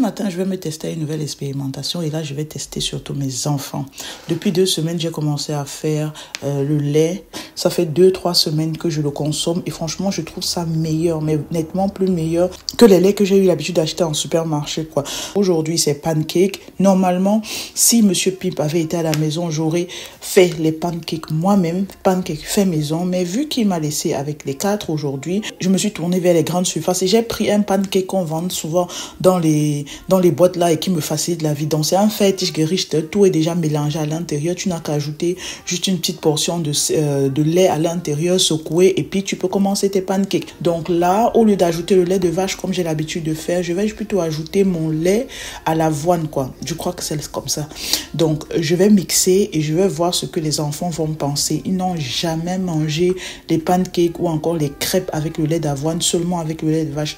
matin, je vais me tester une nouvelle expérimentation et là, je vais tester surtout mes enfants. Depuis 2 semaines, j'ai commencé à faire le lait. Ça fait 2-3 semaines que je le consomme et franchement, je trouve ça meilleur, mais nettement plus meilleur que les laits que j'ai eu l'habitude d'acheter en supermarché, quoi. Aujourd'hui, c'est pancake. Normalement, si Monsieur Pimp avait été à la maison, j'aurais fait les pancakes moi-même, pancakes fait maison. Mais vu qu'il m'a laissé avec les 4 aujourd'hui, je me suis tournée vers les grandes surfaces et j'ai pris un pancake qu'on vend souvent dans les boîtes là et qui me facilite la vie. Donc c'est un fetish gericht, tout est déjà mélangé à l'intérieur. Tu n'as qu'à ajouter juste une petite portion de lait à l'intérieur, secouer et puis tu peux commencer tes pancakes. Donc là, au lieu d'ajouter le lait de vache comme j'ai l'habitude de faire, je vais plutôt ajouter mon lait à l'avoine, quoi. Je crois que c'est comme ça. Donc je vais mixer et je vais voir ce que les enfants vont penser. Ils n'ont jamais mangé les pancakes ou encore les crêpes avec le lait d'avoine, seulement avec le lait de vache.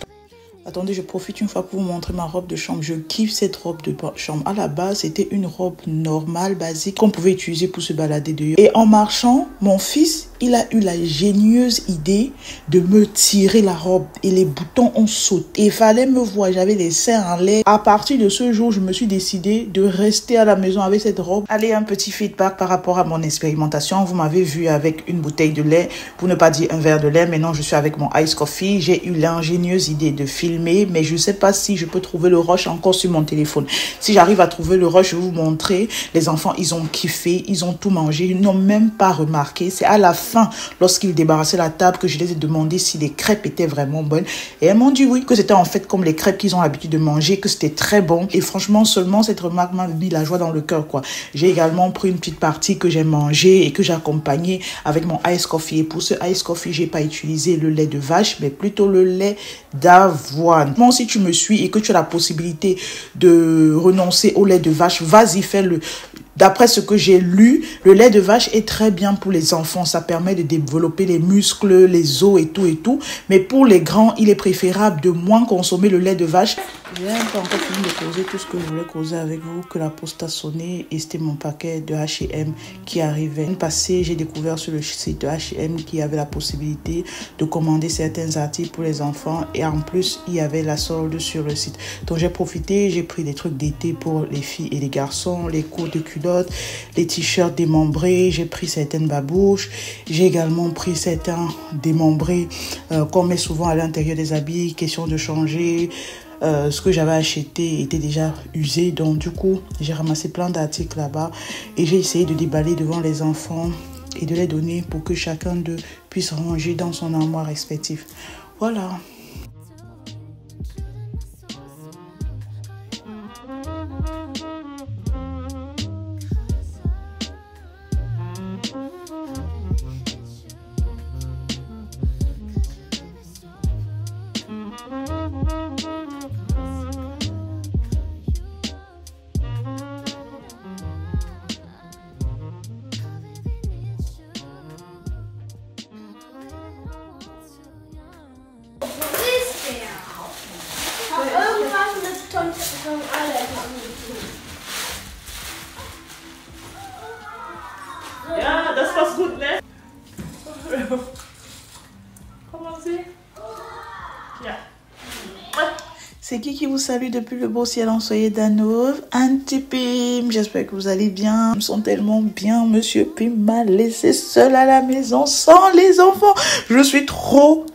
Attendez, je profite une fois pour vous montrer ma robe de chambre. Je kiffe cette robe de chambre. À la base, c'était une robe normale, basique, qu'on pouvait utiliser pour se balader dehors. Et en marchant, mon fils, il a eu la génieuse idée de me tirer la robe. Et les boutons ont sauté. Il fallait me voir, j'avais les seins en l'air. À partir de ce jour, je me suis décidée de rester à la maison avec cette robe. Allez, un petit feedback par rapport à mon expérimentation. Vous m'avez vu avec une bouteille de lait, pour ne pas dire un verre de lait. Maintenant, je suis avec mon ice coffee. J'ai eu l'ingénieuse idée de filmer, mais je ne sais pas si je peux trouver le rush encore sur mon téléphone. Si j'arrive à trouver le rush, je vais vous montrer. Les enfants, ils ont kiffé, ils ont tout mangé, ils n'ont même pas remarqué. C'est à la fin, lorsqu'ils débarrassaient la table, que je les ai demandé si les crêpes étaient vraiment bonnes. Et elles m'ont dit oui, que c'était en fait comme les crêpes qu'ils ont l'habitude de manger, que c'était très bon. Et franchement, seulement cette remarque m'a mis la joie dans le cœur, quoi. J'ai également pris une petite partie que j'ai mangée et que j'ai accompagnée avec mon ice coffee. Et pour ce ice coffee, j'ai pas utilisé le lait de vache, mais plutôt le lait d'avoine. Bon, si tu me suis et que tu as la possibilité de renoncer au lait de vache, vas-y, fais-le. D'après ce que j'ai lu, le lait de vache est très bien pour les enfants. Ça permet de développer les muscles, les os et tout. Mais pour les grands, il est préférable de moins consommer le lait de vache. J'ai un peu encore fini de causer tout ce que je voulais causer avec vous, que la poste a sonné et c'était mon paquet de H&M qui arrivait. L'année passée, j'ai découvert sur le site de H&M qu'il y avait la possibilité de commander certains articles pour les enfants et en plus, il y avait la solde sur le site. Donc j'ai profité, j'ai pris des trucs d'été pour les filles et les garçons, les cours de culottes, les t-shirts démembrés, j'ai pris certaines babouches, j'ai également pris certains démembrés qu'on met souvent à l'intérieur des habits, question de changer. Ce que j'avais acheté était déjà usé, donc du coup j'ai ramassé plein d'articles là-bas et j'ai essayé de déballer devant les enfants et de les donner pour que chacun d'eux puisse ranger dans son armoire respectif. Voilà. Ja, das war's gut, ne? Commencez. Ja. C'est qui vous salue depuis le beau ciel ensoleillé d'Hanovre? Auntie Pim, j'espère que vous allez bien. Ils sont tellement bien. Monsieur Pim m'a laissé seule à la maison sans les enfants. Je suis trop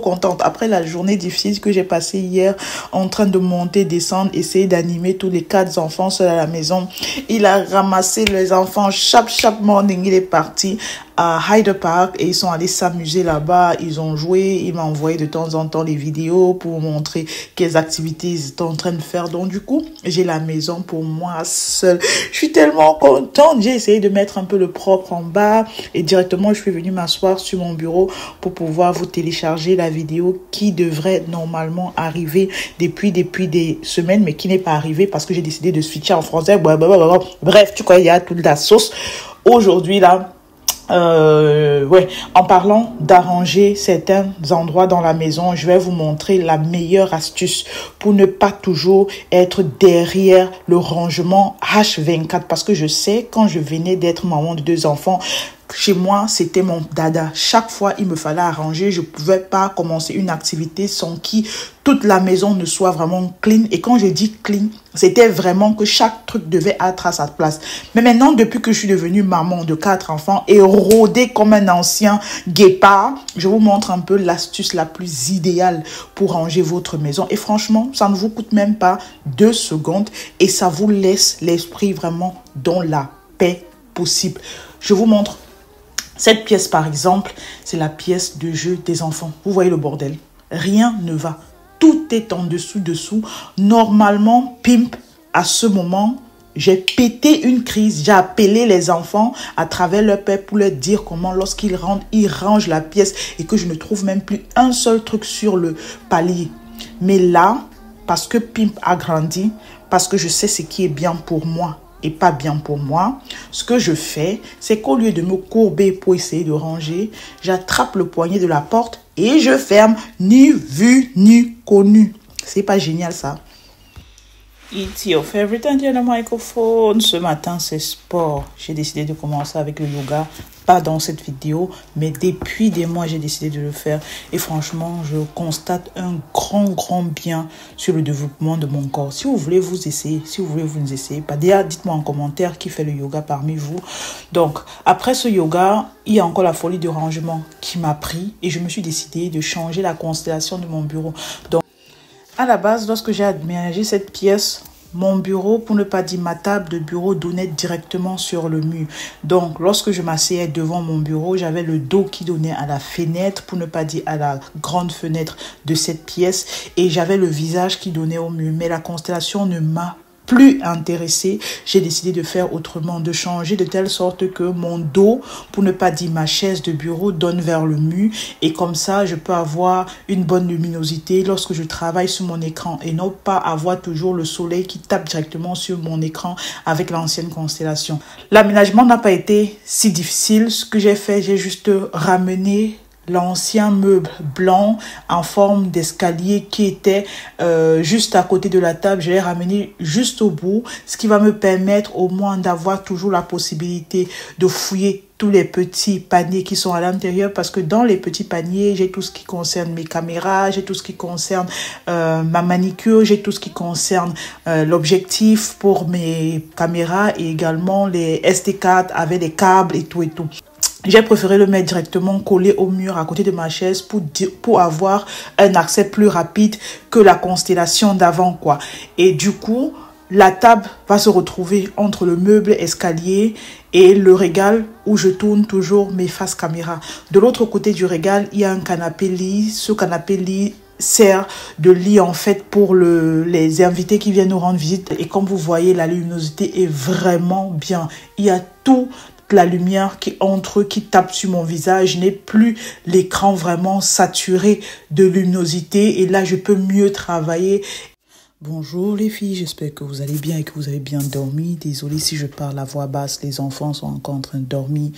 contente. Après la journée difficile que j'ai passée hier en train de monter, descendre, essayer d'animer tous les 4 enfants seuls à la maison. Il a ramassé les enfants chaque morning. Il est parti à Hyde Park et ils sont allés s'amuser là-bas. Ils ont joué. Il m'a envoyé de temps en temps les vidéos pour montrer quelles activités ils étaient en train de faire. Donc du coup, j'ai la maison pour moi seule. Je suis tellement contente. J'ai essayé de mettre un peu le propre en bas et directement je suis venue m'asseoir sur mon bureau pour pouvoir vous télécharger la vidéo qui devrait normalement arriver depuis des semaines mais qui n'est pas arrivée parce que j'ai décidé de switcher en français. Bref, tu vois, il y a toute la sauce. Aujourd'hui là, en parlant d'arranger certains endroits dans la maison, je vais vous montrer la meilleure astuce pour ne pas toujours être derrière le rangement H24 parce que je sais quand je venais d'être maman de 2 enfants, chez moi, c'était mon dada. Chaque fois, il me fallait arranger. Je ne pouvais pas commencer une activité sans qui toute la maison ne soit vraiment clean. Et quand je dis clean, c'était vraiment que chaque truc devait être à sa place. Mais maintenant, depuis que je suis devenue maman de 4 enfants et rodée comme un ancien guépard, je vous montre un peu l'astuce la plus idéale pour ranger votre maison. Et franchement, ça ne vous coûte même pas 2 secondes et ça vous laisse l'esprit vraiment dans la paix possible. Je vous montre. Cette pièce, par exemple, c'est la pièce de jeu des enfants. Vous voyez le bordel. Rien ne va. Tout est en dessous. Normalement, pimp, à ce moment, j'ai pété une crise. J'ai appelé les enfants à travers leur père pour leur dire comment, lorsqu'ils rentrent, ils rangent la pièce et que je ne trouve même plus un seul truc sur le palier. Mais là, parce que pimp a grandi, parce que je sais ce qui est bien pour moi et pas bien pour moi, ce que je fais, c'est qu'au lieu de me courber pour essayer de ranger, j'attrape le poignet de la porte et je ferme, ni vu, ni connu. C'est pas génial ça? It's your favorite on the microphone. Ce matin, c'est sport. J'ai décidé de commencer avec le yoga. Pas dans cette vidéo, mais depuis des mois, j'ai décidé de le faire. Et franchement, je constate un grand bien sur le développement de mon corps. Si vous voulez vous essayer, si vous voulez vous essayer, pas déjà, dites-moi en commentaire qui fait le yoga parmi vous. Donc, après ce yoga, il y a encore la folie de rangement qui m'a pris et je me suis décidé de changer la constellation de mon bureau. Donc, à la base, lorsque j'ai aménagé cette pièce, mon bureau, pour ne pas dire ma table de bureau, donnait directement sur le mur. Donc, lorsque je m'asseyais devant mon bureau, j'avais le dos qui donnait à la fenêtre, pour ne pas dire à la grande fenêtre de cette pièce. Et j'avais le visage qui donnait au mur. Mais la constellation ne m'a plus intéressée. J'ai décidé de faire autrement, de changer de telle sorte que mon dos, pour ne pas dire ma chaise de bureau, donne vers le mur et comme ça je peux avoir une bonne luminosité lorsque je travaille sur mon écran et non pas avoir toujours le soleil qui tape directement sur mon écran avec l'ancienne constellation. L'aménagement n'a pas été si difficile. Ce que j'ai fait, j'ai juste ramené l'ancien meuble blanc en forme d'escalier qui était juste à côté de la table. Je l'ai ramené juste au bout, ce qui va me permettre au moins d'avoir toujours la possibilité de fouiller tous les petits paniers qui sont à l'intérieur parce que dans les petits paniers, j'ai tout ce qui concerne mes caméras, j'ai tout ce qui concerne ma manicure, j'ai tout ce qui concerne l'objectif pour mes caméras et également les SD4 avec les câbles et tout. J'ai préféré le mettre directement collé au mur à côté de ma chaise pour avoir un accès plus rapide que la constellation d'avant, quoi. Et du coup, la table va se retrouver entre le meuble escalier et le régal où je tourne toujours mes faces caméra. De l'autre côté du régal, il y a un canapé lit. Ce canapé lit sert de lit en fait pour les invités qui viennent nous rendre visite. Et comme vous voyez, la luminosité est vraiment bien. Il y a tout la lumière qui entre, qui tape sur mon visage. Je n'ai plus l'écran vraiment saturé de luminosité et là je peux mieux travailler. Bonjour les filles, j'espère que vous allez bien et que vous avez bien dormi. Désolée si je parle à voix basse, les enfants sont encore en train de dormir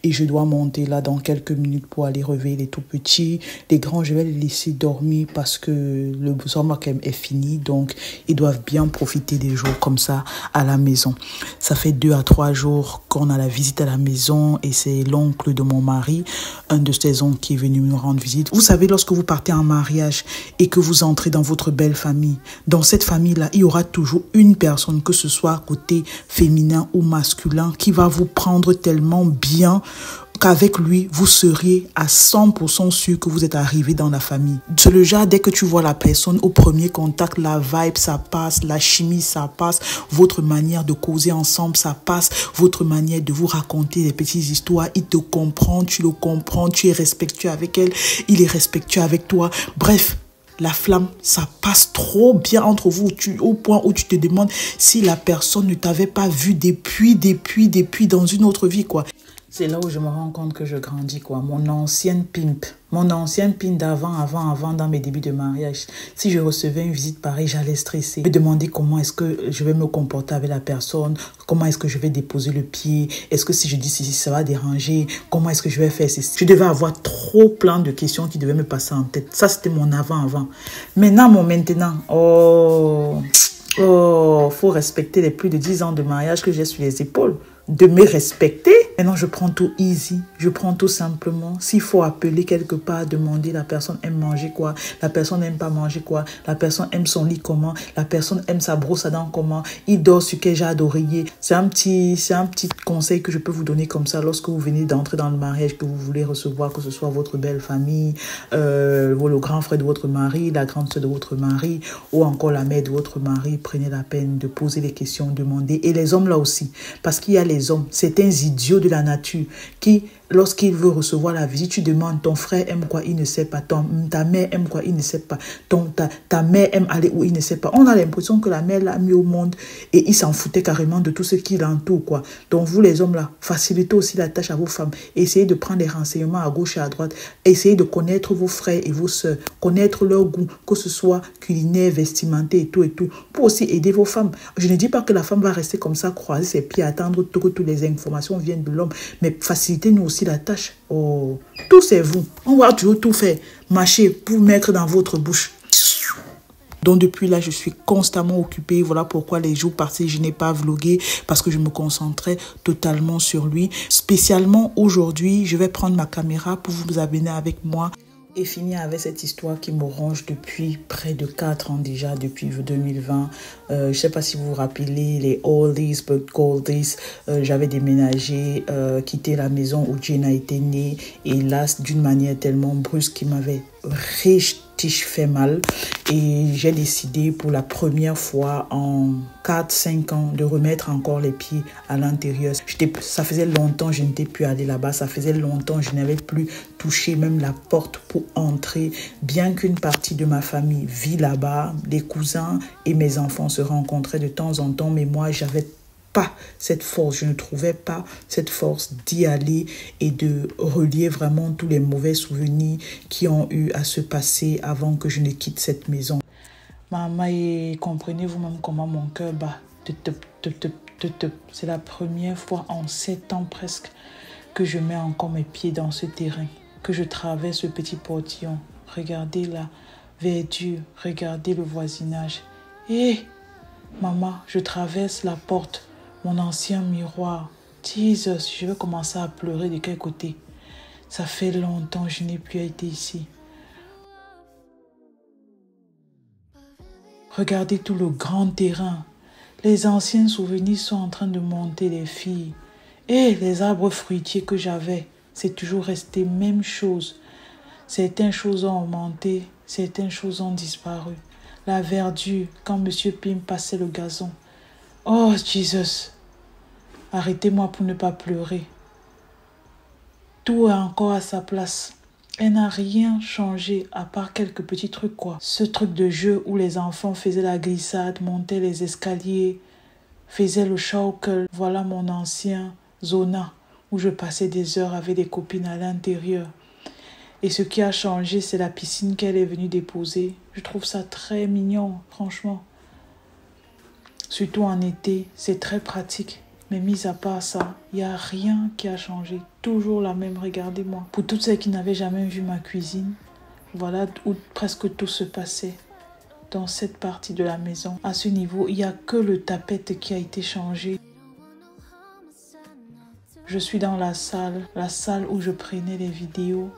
et je dois monter là dans quelques minutes pour aller réveiller les tout petits. Les grands, je vais les laisser dormir parce que le summer camp est fini, donc ils doivent bien profiter des jours comme ça à la maison. Ça fait 2 à 3 jours qu'on a la visite à la maison et c'est l'oncle de mon mari, un de ses oncles qui est venu nous rendre visite. Vous savez, lorsque vous partez en mariage et que vous entrez dans votre belle famille, dans cette famille-là, il y aura toujours une personne, que ce soit côté féminin ou masculin, qui va vous prendre tellement bien qu'avec lui, vous seriez à 100% sûr que vous êtes arrivé dans la famille. C'est le genre, dès que tu vois la personne, au premier contact, la vibe, ça passe, la chimie, ça passe, votre manière de causer ensemble, ça passe, votre manière de vous raconter des petites histoires, il te comprend, tu le comprends, tu es respectueux avec elle, il est respectueux avec toi. Bref, la flamme, ça passe trop bien entre vous au point où tu te demandes si la personne ne t'avait pas vu depuis dans une autre vie, quoi. C'est là où je me rends compte que je grandis, quoi. Mon ancienne pimp d'avant, dans mes débuts de mariage. Si je recevais une visite pareille, j'allais stresser. Je me demandais comment est-ce que je vais me comporter avec la personne, comment est-ce que je vais déposer le pied, est-ce que si je dis ceci, ça va déranger, comment est-ce que je vais faire ceci. Je devais avoir trop plein de questions qui devaient me passer en tête. Ça, c'était mon avant. Maintenant, faut respecter les plus de 10 ans de mariage que j'ai sur les épaules. de me respecter. Maintenant, je prends tout easy, je prends tout simplement. S'il faut appeler quelque part, demander la personne aime manger quoi, la personne n'aime pas manger quoi, la personne aime son lit comment, la personne aime sa brosse à dents comment, il dort sur quel genre d'oreiller. C'est un petit conseil que je peux vous donner comme ça lorsque vous venez d'entrer dans le mariage, que vous voulez recevoir, que ce soit votre belle famille, le grand frère de votre mari, la grande soeur de votre mari, ou encore la mère de votre mari. Prenez la peine de poser les questions, demander. Et les hommes là aussi, parce qu'il y a les hommes, certains idiots de la nature qui, lorsqu'il veut recevoir la visite, tu demandes, ton frère aime quoi, il ne sait pas, ta mère aime quoi, il ne sait pas, ta mère aime aller où, il ne sait pas. On a l'impression que la mère l'a mis au monde et il s'en foutait carrément de tout ce qui l'entoure, quoi. Donc vous les hommes là, facilitez aussi la tâche à vos femmes, essayez de prendre des renseignements à gauche et à droite, essayez de connaître vos frères et vos sœurs, connaître leur goût, que ce soit culinaire, vestimentaire et tout, pour aussi aider vos femmes. Je ne dis pas que la femme va rester comme ça, croiser ses pieds, attendre que toutes les informations viennent de l'homme, mais facilitez-nous aussi la tâche. Oh, tout c'est vous. On va toujours tout faire, mâcher pour mettre dans votre bouche. Donc depuis là, je suis constamment occupée. Voilà pourquoi les jours passés, je n'ai pas vlogué parce que je me concentrais totalement sur lui. Spécialement aujourd'hui, je vais prendre ma caméra pour vous abonner avec moi et finir avec cette histoire qui me ronge depuis près de 4 ans déjà, depuis 2020. Je ne sais pas si vous vous rappelez les oldies but goldies. J'avais déménagé, quitté la maison où Jenna était née. Et là, d'une manière tellement brusque qui m'avait fait mal. Et j'ai décidé pour la première fois en 4-5 ans de remettre encore les pieds à l'intérieur. Ça faisait longtemps que je n'étais plus allée là-bas. Ça faisait longtemps que je n'avais plus touché même la porte pour entrer. Bien qu'une partie de ma famille vit là-bas, les cousins et mes enfants se rencontraient de temps en temps. Mais moi, j'avais pas cette force, je ne trouvais pas cette force d'y aller et de relier vraiment tous les mauvais souvenirs qui ont eu à se passer avant que je ne quitte cette maison. Maman, comprenez vous-même comment mon cœur bat. C'est la première fois en 7 ans presque que je mets encore mes pieds dans ce terrain, que je traverse ce petit portillon. Regardez la verdure, regardez le voisinage. Et maman, je traverse la porte. Mon ancien miroir. Jesus, je vais commencer à pleurer de quel côté? Ça fait longtemps que je n'ai plus été ici. Regardez tout le grand terrain. Les anciens souvenirs sont en train de monter, les filles. Et les arbres fruitiers que j'avais, c'est toujours resté même chose. Certaines choses ont augmenté, certaines choses ont disparu. La verdure, quand M. Pim passait le gazon. Oh, Jesus! Arrêtez-moi pour ne pas pleurer. Tout est encore à sa place. Elle n'a rien changé à part quelques petits trucs quoi. Ce truc de jeu où les enfants faisaient la glissade, montaient les escaliers, faisaient le schaukel. Voilà mon ancien zona où je passais des heures avec des copines à l'intérieur. Et ce qui a changé, c'est la piscine qu'elle est venue déposer. Je trouve ça très mignon, franchement. Surtout en été, c'est très pratique. Mais mis à part ça, il n'y a rien qui a changé. Toujours la même, regardez-moi. Pour toutes celles qui n'avaient jamais vu ma cuisine, voilà où presque tout se passait dans cette partie de la maison. À ce niveau, il n'y a que le tapette qui a été changé. Je suis dans la salle où je prenais les vidéos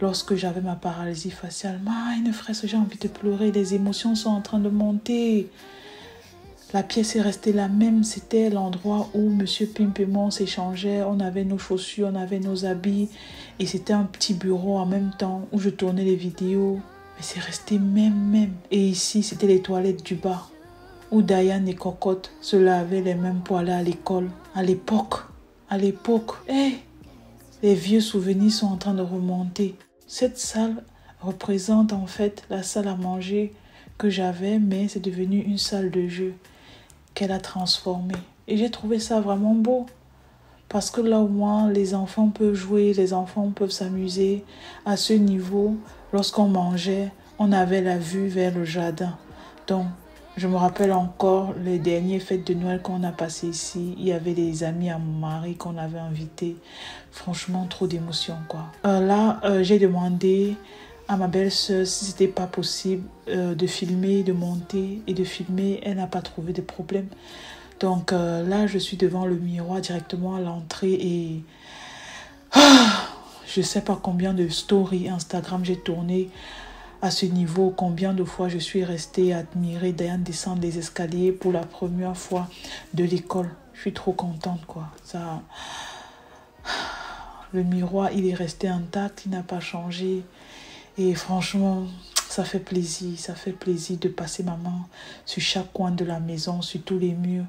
lorsque j'avais ma paralysie faciale. Une fraise, j'ai envie de pleurer. Les émotions sont en train de monter. La pièce est restée la même, c'était l'endroit où M. Pimp et moi s'échangeait, on avait nos chaussures, on avait nos habits et c'était un petit bureau en même temps où je tournais les vidéos. Mais c'est resté même. Et ici, c'était les toilettes du bas où Diane et Cocotte se lavaient les mains pour aller à l'école. À l'époque, les vieux souvenirs sont en train de remonter. Cette salle représente en fait la salle à manger que j'avais, mais c'est devenu une salle de jeu qu'elle a transformée. Et j'ai trouvé ça vraiment beau. Parce que là, au moins, les enfants peuvent jouer, les enfants peuvent s'amuser. À ce niveau, lorsqu'on mangeait, on avait la vue vers le jardin. Donc, je me rappelle encore les dernières fêtes de Noël qu'on a passées ici. Il y avait des amis à mon mari qu'on avait invités. Franchement, trop d'émotions, quoi. J'ai demandé à ma belle-sœur si c'était pas possible de filmer, de monter et de filmer. Elle n'a pas trouvé de problème. Donc là, je suis devant le miroir directement à l'entrée et je sais pas combien de stories Instagram j'ai tourné à ce niveau, combien de fois je suis restée admirer Diane descendre les escaliers pour la première fois de l'école. Je suis trop contente, quoi. Ça, le miroir, il est resté intact, il n'a pas changé. Et franchement, ça fait plaisir de passer ma main sur chaque coin de la maison, sur tous les murs.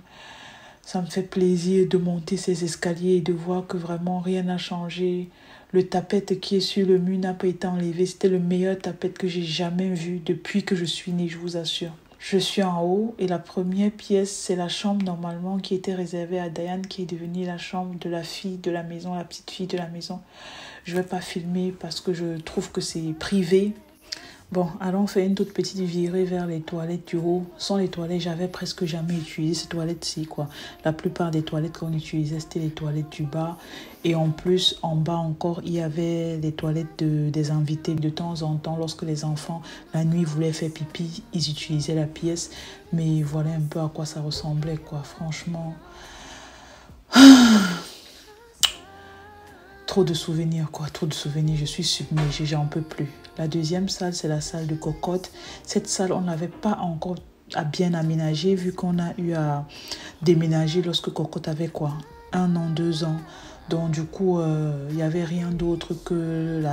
Ça me fait plaisir de monter ces escaliers et de voir que vraiment rien n'a changé. Le tapette qui est sur le mur n'a pas été enlevé. C'était le meilleur tapette que j'ai jamais vu depuis que je suis née, je vous assure. Je suis en haut et la première pièce, c'est la chambre normalement qui était réservée à Diane, qui est devenue la chambre de la fille de la maison, la petite fille de la maison. Je ne vais pas filmer parce que je trouve que c'est privé. Bon, allons faire une toute petite virée vers les toilettes du haut. Sans les toilettes, j'avais presque jamais utilisé ces toilettes-ci, quoi. La plupart des toilettes qu'on utilisait, c'était les toilettes du bas. Et en plus, en bas encore, il y avait les toilettes des invités. De temps en temps, lorsque les enfants, la nuit, voulaient faire pipi, ils utilisaient la pièce. Mais voilà un peu à quoi ça ressemblait, quoi. Franchement... Trop de souvenirs, quoi. Trop de souvenirs. Je suis submergée, j'en peux plus. La deuxième salle, c'est la salle de cocotte. Cette salle, on n'avait pas encore à bien aménager vu qu'on a eu à déménager lorsque Cocotte avait quoi, 1 an, 2 ans. Donc du coup, il n'y avait rien d'autre que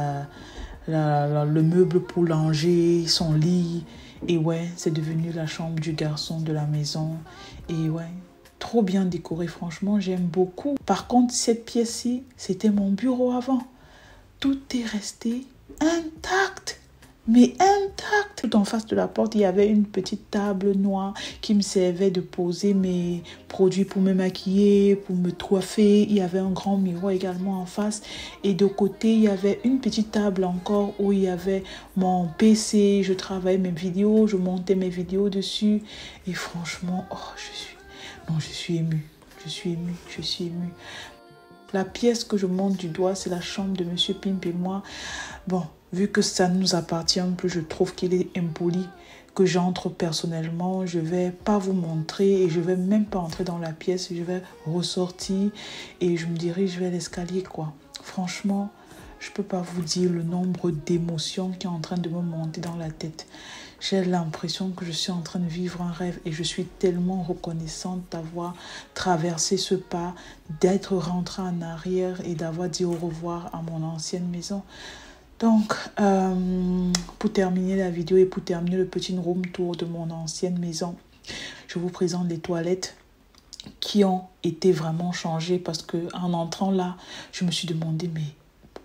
le meuble pour langer, son lit. Et ouais, c'est devenu la chambre du garçon de la maison. Et ouais, trop bien décoré, franchement, j'aime beaucoup. Par contre, cette pièce-ci, c'était mon bureau avant. Tout est resté intact, mais intact. Tout en face de la porte, il y avait une petite table noire qui me servait de poser mes produits pour me maquiller, pour me coiffer. Il y avait un grand miroir également en face. Et de côté, il y avait une petite table encore où il y avait mon PC. Je travaillais mes vidéos, je montais mes vidéos dessus. Et franchement, oh, je suis émue. Je suis émue. La pièce que je monte du doigt, c'est la chambre de Monsieur Pimp et moi. Bon, vu que ça ne nous appartient plus, je trouve qu'il est impoli que j'entre personnellement. Je ne vais pas vous montrer et je ne vais même pas entrer dans la pièce. Je vais ressortir et je me dirige vers l'escalier, quoi. Franchement, je ne peux pas vous dire le nombre d'émotions qui est en train de me monter dans la tête. J'ai l'impression que je suis en train de vivre un rêve et je suis tellement reconnaissante d'avoir traversé ce pas, d'être rentrée en arrière et d'avoir dit au revoir à mon ancienne maison. Donc, pour terminer la vidéo et pour terminer le petit room tour de mon ancienne maison, je vous présente les toilettes qui ont été vraiment changées parce qu'en entrant là, je me suis demandé, mais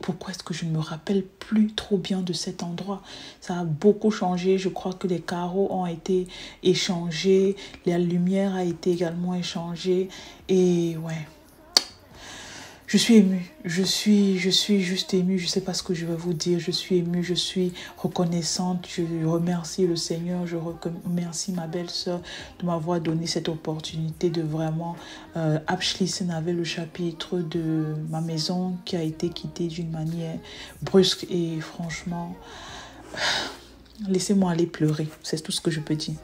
pourquoi est-ce que je ne me rappelle plus trop bien de cet endroit? Ça a beaucoup changé. Je crois que les carreaux ont été échangés. La lumière a été également échangée. Et ouais, je suis émue. Je suis juste émue. Je ne sais pas ce que je vais vous dire. Je suis émue. Je suis reconnaissante. Je remercie le Seigneur. Je remercie ma belle-sœur de m'avoir donné cette opportunité de vraiment abschließen avec le chapitre de ma maison qui a été quittée d'une manière brusque. Et franchement, laissez-moi aller pleurer. C'est tout ce que je peux dire.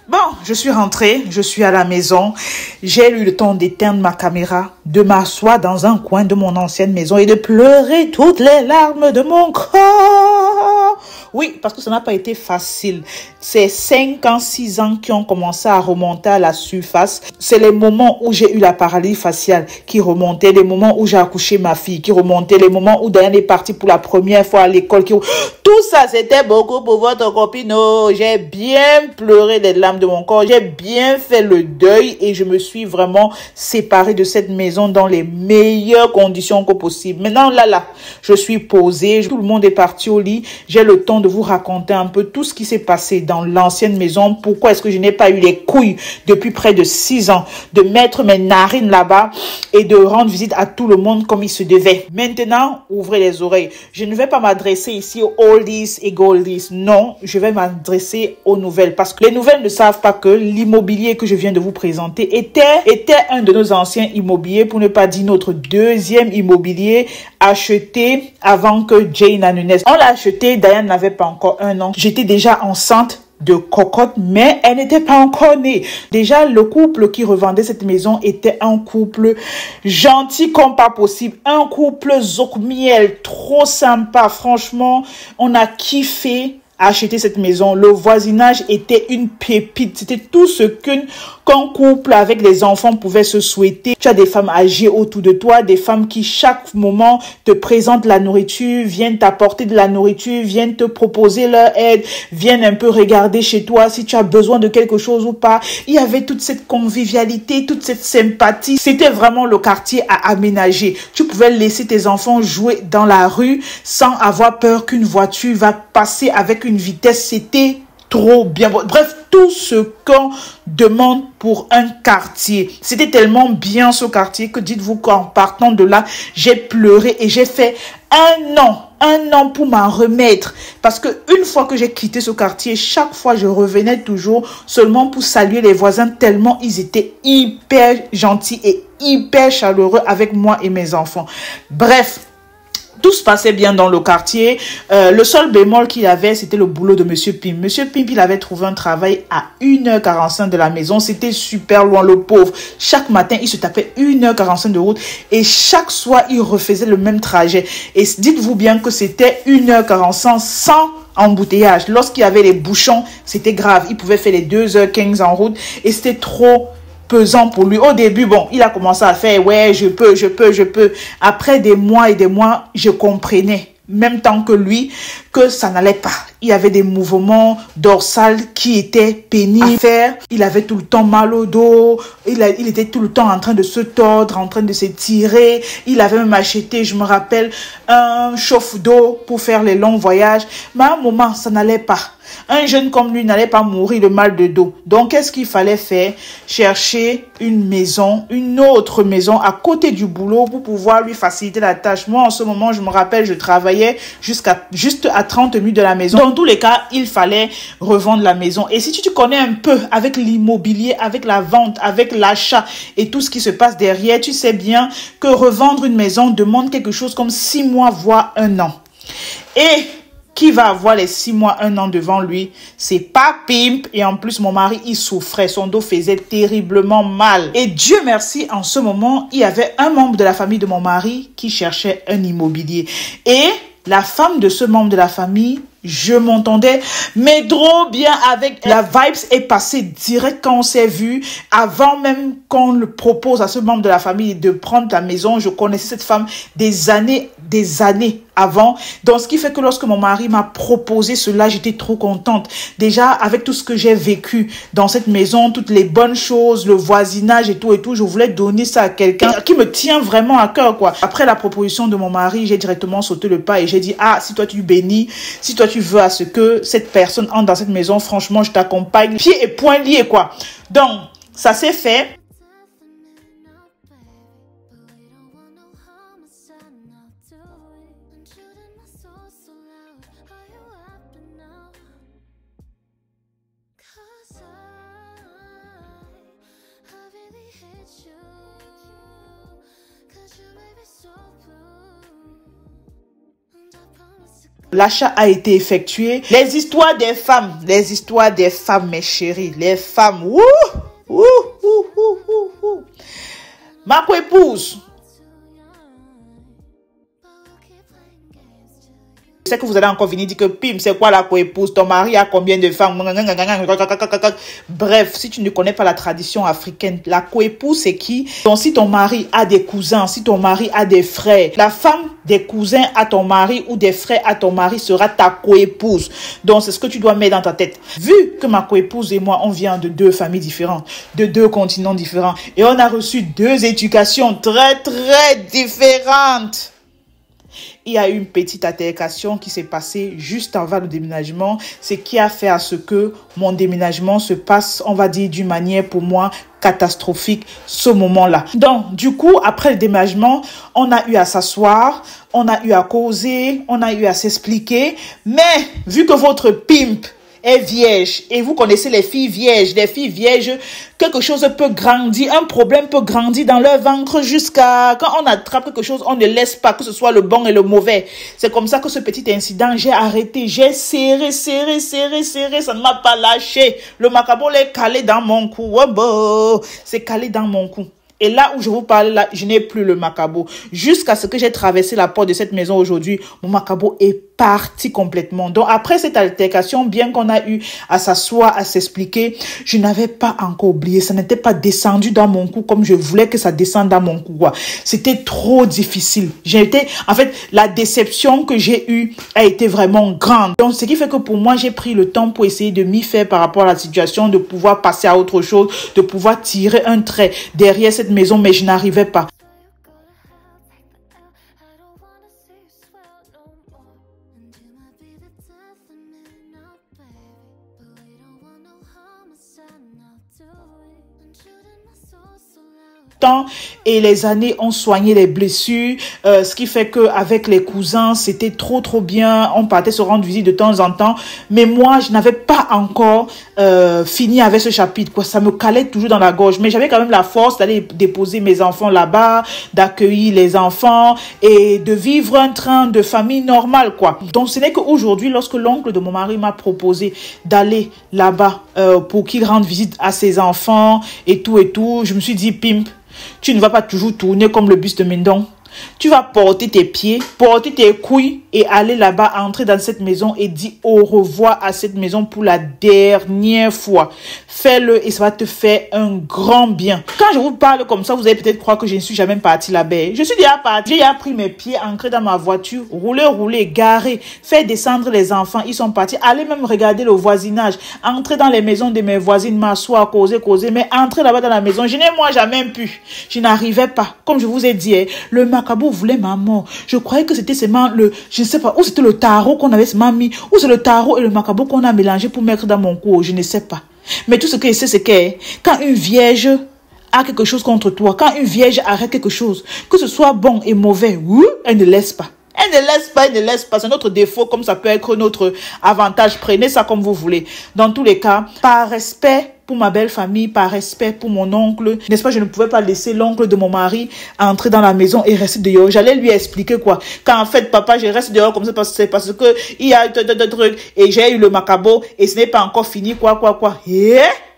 Bon, je suis rentrée, je suis à la maison. J'ai eu le temps d'éteindre ma caméra, de m'asseoir dans un coin de mon ancienne maison et de pleurer toutes les larmes de mon corps. Oui, parce que ça n'a pas été facile. C'est 5 ans, 6 ans qui ont commencé à remonter à la surface. C'est les moments où j'ai eu la paralysie faciale qui remontait, les moments où j'ai accouché ma fille qui remontait, les moments où Diane est partie pour la première fois à l'école. Tout ça, c'était beaucoup pour votre copine. Oh, j'ai bien pleuré les larmes de mon corps. J'ai bien fait le deuil et je me suis vraiment séparée de cette maison dans les meilleures conditions que possible. Maintenant, là, je suis posée. Tout le monde est parti au lit. J'ai le temps de vous raconter un peu tout ce qui s'est passé dans l'ancienne maison. Pourquoi est-ce que je n'ai pas eu les couilles depuis près de 6 ans de mettre mes narines là-bas et de rendre visite à tout le monde comme il se devait. Maintenant, ouvrez les oreilles. Je ne vais pas m'adresser ici aux oldies et goldies. Non, je vais m'adresser aux nouvelles parce que les nouvelles ne savent pas que l'immobilier que je viens de vous présenter était un de nos anciens immobiliers, pour ne pas dire notre deuxième immobilier acheté avant que Jane ne naisse. On l'a acheté, Diane n'avait pas encore 1 an. J'étais déjà enceinte de cocotte, mais elle n'était pas encore née. Déjà, le couple qui revendait cette maison était un couple gentil comme pas possible. Un couple zouk-miel, trop sympa. Franchement, on a kiffé acheter cette maison. Le voisinage était une pépite. C'était tout ce qu'un couple avec des enfants pouvait se souhaiter. Tu as des femmes âgées autour de toi, des femmes qui chaque moment te présentent la nourriture, viennent t'apporter de la nourriture, viennent te proposer leur aide, viennent un peu regarder chez toi si tu as besoin de quelque chose ou pas. Il y avait toute cette convivialité, toute cette sympathie. C'était vraiment le quartier à aménager. Tu pouvais laisser tes enfants jouer dans la rue sans avoir peur qu'une voiture va passer avec une vitesse. C'était trop bien. Bref, tout ce qu'on demande pour un quartier. C'était tellement bien ce quartier que dites-vous qu'en partant de là, j'ai pleuré et j'ai fait un an pour m'en remettre. Parce que une fois que j'ai quitté ce quartier, chaque fois je revenais toujours seulement pour saluer les voisins tellement ils étaient hyper gentils et hyper chaleureux avec moi et mes enfants. Bref, tout se passait bien dans le quartier. Le seul bémol qu'il avait, c'était le boulot de Monsieur Pim. Monsieur Pim, il avait trouvé un travail à 1h45 de la maison. C'était super loin, le pauvre. Chaque matin, il se tapait 1h45 de route. Et chaque soir, il refaisait le même trajet. Et dites-vous bien que c'était 1h45 sans embouteillage. Lorsqu'il y avait les bouchons, c'était grave. Il pouvait faire les 2h15 en route. Et c'était trop pesant pour lui. Au début, bon, il a commencé à faire, ouais, je peux. Après des mois et des mois, je comprenais, même temps que lui, que ça n'allait pas. Il y avait des mouvements dorsales qui étaient pénibles à faire. Il avait tout le temps mal au dos. Il était tout le temps en train de se tordre, en train de s'étirer. Il avait même acheté, je me rappelle, un chauffe-d'eau pour faire les longs voyages. Mais à un moment, ça n'allait pas. Un jeune comme lui n'allait pas mourir de mal de dos. Donc, qu'est-ce qu'il fallait faire? Chercher une maison, une autre maison à côté du boulot pour pouvoir lui faciliter la tâche. Moi, en ce moment, je me rappelle, je travaillais juste à 30 minutes de la maison. Dans tous les cas, il fallait revendre la maison. Et si tu te connais un peu avec l'immobilier, avec la vente, avec l'achat et tout ce qui se passe derrière, tu sais bien que revendre une maison demande quelque chose comme 6 mois, voire 1 an. Et qui va avoir les 6 mois, 1 an devant lui? C'est pas Pimp. Et en plus, mon mari, il souffrait. Son dos faisait terriblement mal. Et Dieu merci, en ce moment, il y avait un membre de la famille de mon mari qui cherchait un immobilier. Et la femme de ce membre de la famille, je m'entendais, mais trop bien avec. La vibes est passée direct quand on s'est vu. Avant même qu'on le propose à ce membre de la famille de prendre la maison, je connaissais cette femme des années avant. Donc, ce qui fait que lorsque mon mari m'a proposé cela, j'étais trop contente. Déjà, avec tout ce que j'ai vécu dans cette maison, toutes les bonnes choses, le voisinage et tout, je voulais donner ça à quelqu'un qui me tient vraiment à cœur, quoi. Après la proposition de mon mari, j'ai directement sauté le pas et j'ai dit, ah, si toi tu bénis, si toi tu veux à ce que cette personne entre dans cette maison, franchement, je t'accompagne, pieds et poings liés, quoi. Donc, ça s'est fait. L'achat a été effectué. Les histoires des femmes, mes chéris, les femmes, ma co-épouse. Je sais que vous allez encore venir dire que Pim, c'est quoi la co-épouse? Ton mari a combien de femmes? Bref, si tu ne connais pas la tradition africaine, la co-épouse, c'est qui? Donc, si ton mari a des cousins, si ton mari a des frères, la femme des cousins à ton mari ou des frères à ton mari sera ta co-épouse. Donc, c'est ce que tu dois mettre dans ta tête. Vu que ma co-épouse et moi, on vient de 2 familles différentes, de 2 continents différents, et on a reçu 2 éducations très, très différentes. Il y a eu une petite altercation qui s'est passée juste avant le déménagement, ce qui a fait à ce que mon déménagement se passe, on va dire, d'une manière pour moi catastrophique ce moment-là. Donc, du coup, après le déménagement, on a eu à s'asseoir, on a eu à causer, on a eu à s'expliquer, mais vu que votre pimp est vierge. Et vous connaissez les filles vierges. Les filles vierges, quelque chose peut grandir, un problème peut grandir dans leur ventre jusqu'à... Quand on attrape quelque chose, on ne laisse pas que ce soit le bon et le mauvais. C'est comme ça que ce petit incident, j'ai arrêté. J'ai serré, ça ne m'a pas lâché. Le macabo est calé dans mon cou. Oh, bon, c'est calé dans mon cou. Et là où je vous parle, là, je n'ai plus le macabo. Jusqu'à ce que j'ai traversé la porte de cette maison aujourd'hui, mon macabo est parti complètement. Donc après cette altercation, bien qu'on a eu à s'asseoir, à s'expliquer, je n'avais pas encore oublié. Ça n'était pas descendu dans mon cou comme je voulais que ça descende dans mon cou. C'était trop difficile. En fait, la déception que j'ai eue a été vraiment grande. Donc ce qui fait que pour moi, j'ai pris le temps pour essayer de m'y faire par rapport à la situation, de pouvoir passer à autre chose, de pouvoir tirer un trait derrière cette maison, mais je n'arrivais pas. Et les années ont soigné les blessures, ce qui fait que avec les cousins, c'était trop bien. On partait se rendre visite de temps en temps, mais moi, je n'avais pas encore fini avec ce chapitre, quoi. Ça me calait toujours dans la gorge, mais j'avais quand même la force d'aller déposer mes enfants là-bas, d'accueillir les enfants et de vivre un train de famille normal, quoi. Donc, ce n'est qu'aujourd'hui, lorsque l'oncle de mon mari m'a proposé d'aller là-bas pour qu'il rende visite à ses enfants et tout, je me suis dit, pimp, tu ne vas pas toujours tourner comme le bus de Mendon. Tu vas porter tes pieds, porter tes couilles et aller là-bas, entrer dans cette maison et dire au revoir à cette maison pour la dernière fois. Fais-le et ça va te faire un grand bien. Quand je vous parle comme ça, vous allez peut-être croire que je ne suis jamais partie là-bas. Je suis déjà partie. J'ai déjà pris mes pieds, ancré dans ma voiture, rouler, garer, faire descendre les enfants. Ils sont partis. Aller même regarder le voisinage. Entrer dans les maisons de mes voisines, m'asseoir, causer. Mais entrer là-bas dans la maison, je n'ai moi jamais pu. Je n'arrivais pas. Comme je vous ai dit, le macabo voulait ma mort. Je croyais que c'était seulement je ne sais pas, ou c'était le tarot qu'on avait seulement mis, ou c'est le tarot et le macabo qu'on a mélangé pour mettre dans mon cou, je ne sais pas. Mais tout ce que je sais, c'est que quand une vierge a quelque chose contre toi, quand une vierge arrête quelque chose, que ce soit bon et mauvais, elle ne laisse pas. Elle ne laisse pas. C'est notre défaut, comme ça peut être notre avantage. Prenez ça comme vous voulez. Dans tous les cas, par respect pour ma belle famille, par respect pour mon oncle, n'est-ce pas, je ne pouvais pas laisser l'oncle de mon mari entrer dans la maison et rester dehors. J'allais lui expliquer quoi. Quand en fait, papa, je reste dehors comme ça parce que il y a deux trucs et j'ai eu le macabo et ce n'est pas encore fini, quoi.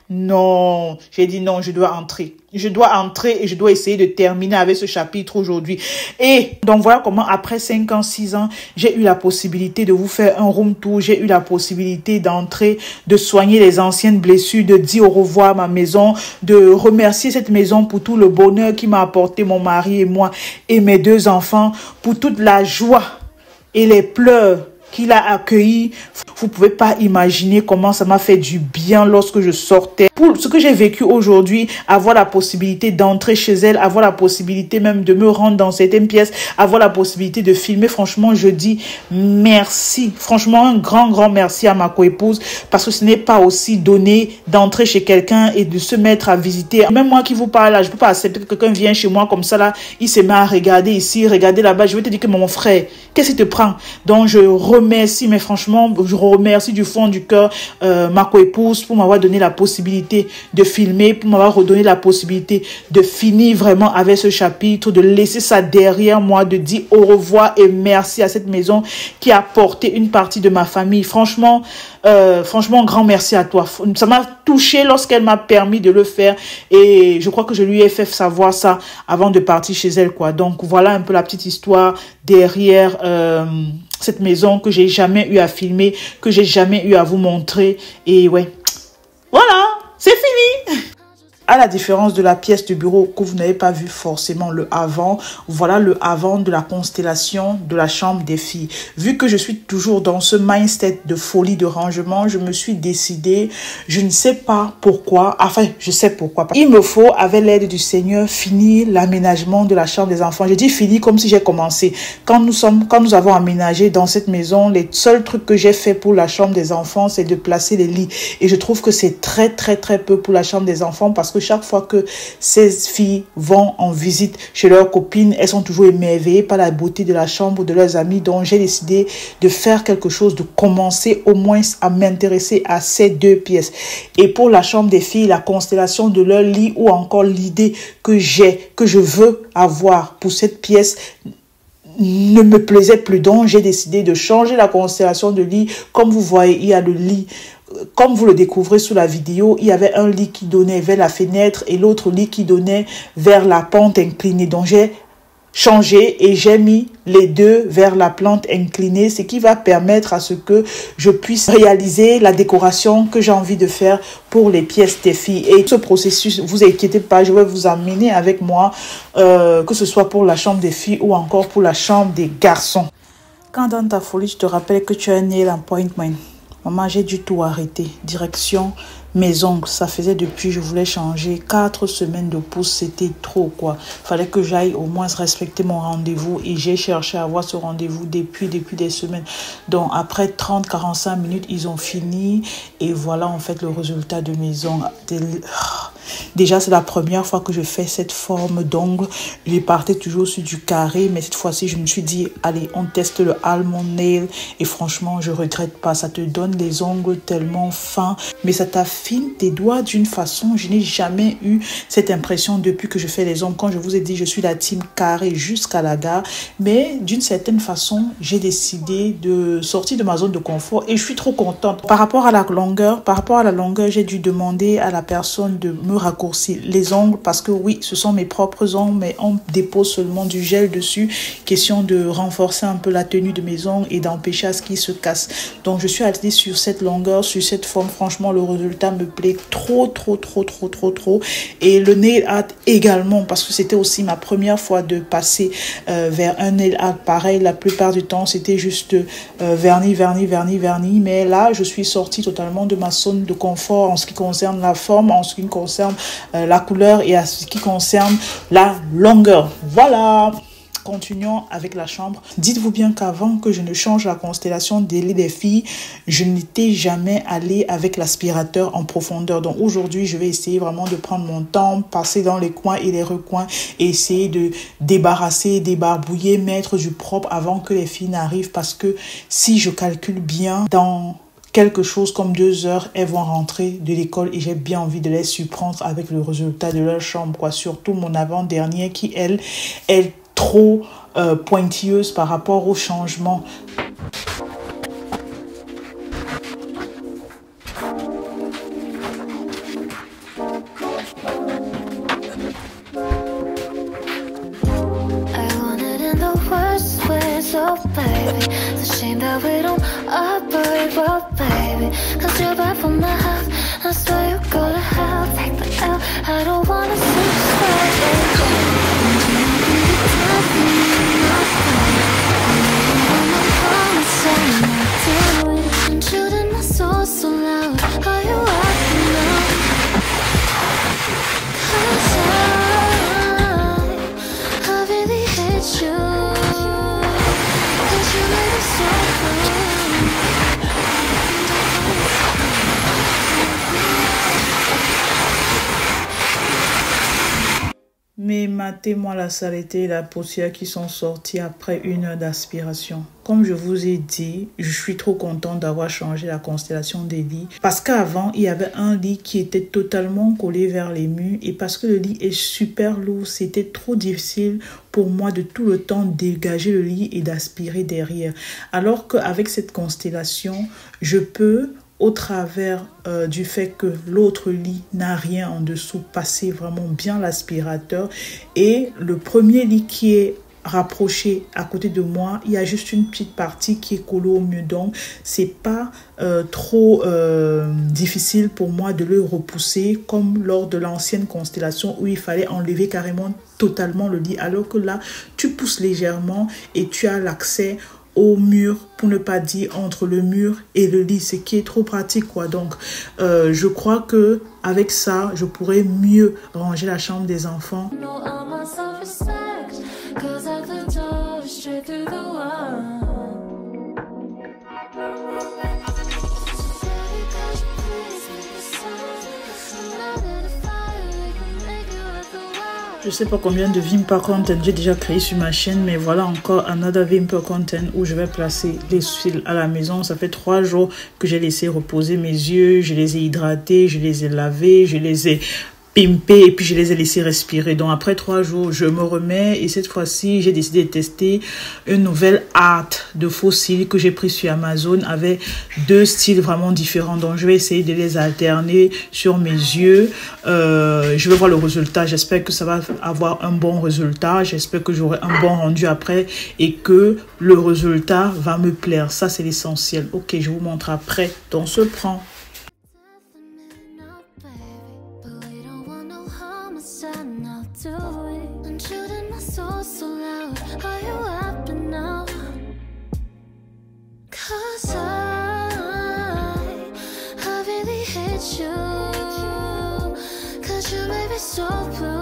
Non, j'ai dit non, je dois entrer. Je dois entrer et je dois essayer de terminer avec ce chapitre aujourd'hui. Et donc voilà comment après 5 ans, 6 ans, j'ai eu la possibilité de vous faire un room tour. J'ai eu la possibilité d'entrer, de soigner les anciennes blessures, de dire au revoir à ma maison, de remercier cette maison pour tout le bonheur qui m'a apporté mon mari et moi et mes 2 enfants, pour toute la joie et les pleurs qu'il a accueilli. Vous pouvez pas imaginer comment ça m'a fait du bien lorsque je sortais. Pour ce que j'ai vécu aujourd'hui, avoir la possibilité d'entrer chez elle, avoir la possibilité même de me rendre dans certaines pièces, avoir la possibilité de filmer, franchement, je dis merci. Franchement, un grand merci à ma coépouse parce que ce n'est pas aussi donné d'entrer chez quelqu'un et de se mettre à visiter. Même moi qui vous parle là, je peux pas accepter que quelqu'un vienne chez moi comme ça là, il se met à regarder ici, regarder là-bas. Je vais te dire que mon frère, qu'est-ce qui te prend? Donc je remercie, mais franchement, je remercie du fond du cœur ma coépouse pour m'avoir donné la possibilité de filmer, pour m'avoir redonné la possibilité de finir vraiment avec ce chapitre, de laisser ça derrière moi, de dire au revoir et merci à cette maison qui a porté une partie de ma famille. Franchement, grand merci à toi. Ça m'a touché lorsqu'elle m'a permis de le faire et je crois que je lui ai fait savoir ça avant de partir chez elle, quoi. Donc voilà un peu la petite histoire derrière cette maison que j'ai jamais eu à filmer, que j'ai jamais eu à vous montrer. Et ouais, voilà, c'est fini. À la différence de la pièce de bureau que vous n'avez pas vu forcément le avant, voilà le avant de la constellation de la chambre des filles. Vu que je suis toujours dans ce mindset de folie de rangement, je me suis décidée, je ne sais pas pourquoi, enfin je sais pourquoi. Il me faut, avec l'aide du Seigneur, finir l'aménagement de la chambre des enfants. Je dis fini comme si j'ai commencé. Quand nous avons aménagé dans cette maison, les seuls trucs que j'ai fait pour la chambre des enfants, c'est de placer les lits. Et je trouve que c'est très peu pour la chambre des enfants parce que que chaque fois que ces filles vont en visite chez leurs copines, elles sont toujours émerveillées par la beauté de la chambre de leurs amis. Donc j'ai décidé de faire quelque chose, de commencer au moins à m'intéresser à ces deux pièces. Et pour la chambre des filles, la constellation de leur lit ou encore l'idée que je veux avoir pour cette pièce ne me plaisait plus. Donc j'ai décidé de changer la constellation de lit. Comme vous voyez, il y a le lit, comme vous le découvrez sous la vidéo, il y avait un lit qui donnait vers la fenêtre et l'autre lit qui donnait vers la pente inclinée. Donc j'ai changé et j'ai mis les deux vers la plante inclinée, ce qui va permettre à ce que je puisse réaliser la décoration que j'ai envie de faire pour les pièces des filles. Et ce processus, vous inquiétez pas, je vais vous amener avec moi, que ce soit pour la chambre des filles ou encore pour la chambre des garçons. Quand dans ta folie, tu te rappelles que tu as un nail appointment, maman, j'ai dû tout arrêter. Direction mes ongles, ça faisait depuis, je voulais changer 4 semaines de pouce, c'était trop quoi. Fallait que j'aille au moins respecter mon rendez-vous et j'ai cherché à avoir ce rendez-vous depuis des semaines. Donc après 30-45 minutes, ils ont fini et voilà en fait le résultat de mes ongles. Déjà, c'est la première fois que je fais cette forme d'ongle. Je partais toujours sur du carré, mais cette fois-ci, je me suis dit, allez, on teste le almond nail. Et franchement, je regrette pas. Ça te donne les ongles tellement fins, mais ça t'affine tes doigts d'une façon. Je n'ai jamais eu cette impression depuis que je fais les ongles. Quand je vous ai dit, je suis la team carré jusqu'à la gare. Mais d'une certaine façon, j'ai décidé de sortir de ma zone de confort et je suis trop contente. Par rapport à la longueur, j'ai dû demander à la personne de me raccourcir les ongles parce que oui, ce sont mes propres ongles, mais on dépose seulement du gel dessus. Question de renforcer un peu la tenue de mes ongles et d'empêcher à ce qu'ils se cassent. Donc je suis allée sur cette longueur, sur cette forme. Franchement, le résultat me plaît trop. Et le nail art également, parce que c'était aussi ma première fois de passer vers un nail art pareil. La plupart du temps, c'était juste vernis. Mais là, je suis sortie totalement de ma zone de confort en ce qui concerne la forme, en ce qui concerne la couleur et en ce qui concerne la longueur. Voilà. Continuons avec la chambre. Dites-vous bien qu'avant que je ne change la constellation des lits des filles, je n'étais jamais allée avec l'aspirateur en profondeur. Donc aujourd'hui, je vais essayer vraiment de prendre mon temps, passer dans les coins et les recoins et essayer de débarrasser, débarbouiller, mettre du propre avant que les filles n'arrivent. Parce que si je calcule bien, dans quelque chose comme 2 heures, elles vont rentrer de l'école et j'ai bien envie de les surprendre avec le résultat de leur chambre, quoi. Surtout mon avant-dernière qui, elle, est trop pointilleuse par rapport au changement. So baby, it's a shame that we don't operate well, baby. Cause you're back from the house, I swear you go to hell. Take the L, I don't wanna see you stay. Shooting my soul so loud, are you acting now? Cause I really hate you. Mais matez-moi la saleté et la poussière qui sont sortis après 1 heure d'aspiration. Comme je vous ai dit, je suis trop contente d'avoir changé la constellation des lits. Parce qu'avant, il y avait un lit qui était totalement collé vers les murs. Et parce que le lit est super lourd, c'était trop difficile pour moi de tout le temps dégager le lit et d'aspirer derrière. Alors qu'avec cette constellation, je peux, au travers du fait que l'autre lit n'a rien en dessous, passer vraiment bien l'aspirateur. Et le premier lit qui est rapproché à côté de moi, il y a juste une petite partie qui est collée au mur, donc c'est pas trop difficile pour moi de le repousser comme lors de l'ancienne constellation où il fallait enlever carrément totalement le lit, alors que là tu pousses légèrement et tu as l'accès au mur, pour ne pas dire entre le mur et le lit, ce qui est trop pratique, quoi. Donc je crois que avec ça je pourrais mieux ranger la chambre des enfants. Je sais pas combien de Vimper Content j'ai déjà créé sur ma chaîne, mais voilà encore another Vimper Content où je vais placer les cils à la maison. Ça fait 3 jours que j'ai laissé reposer mes yeux, je les ai hydratés, je les ai lavés, je les ai pimpés et puis je les ai laissés respirer. Donc après 3 jours, je me remets et cette fois-ci, j'ai décidé de tester une nouvelle art de faux cils que j'ai pris sur Amazon avec 2 styles vraiment différents. Donc je vais essayer de les alterner sur mes yeux. Je vais voir le résultat. J'espère que ça va avoir un bon résultat. J'espère que j'aurai un bon rendu après et que le résultat va me plaire. Ça, c'est l'essentiel. Ok, je vous montre après. Donc, on se prend. So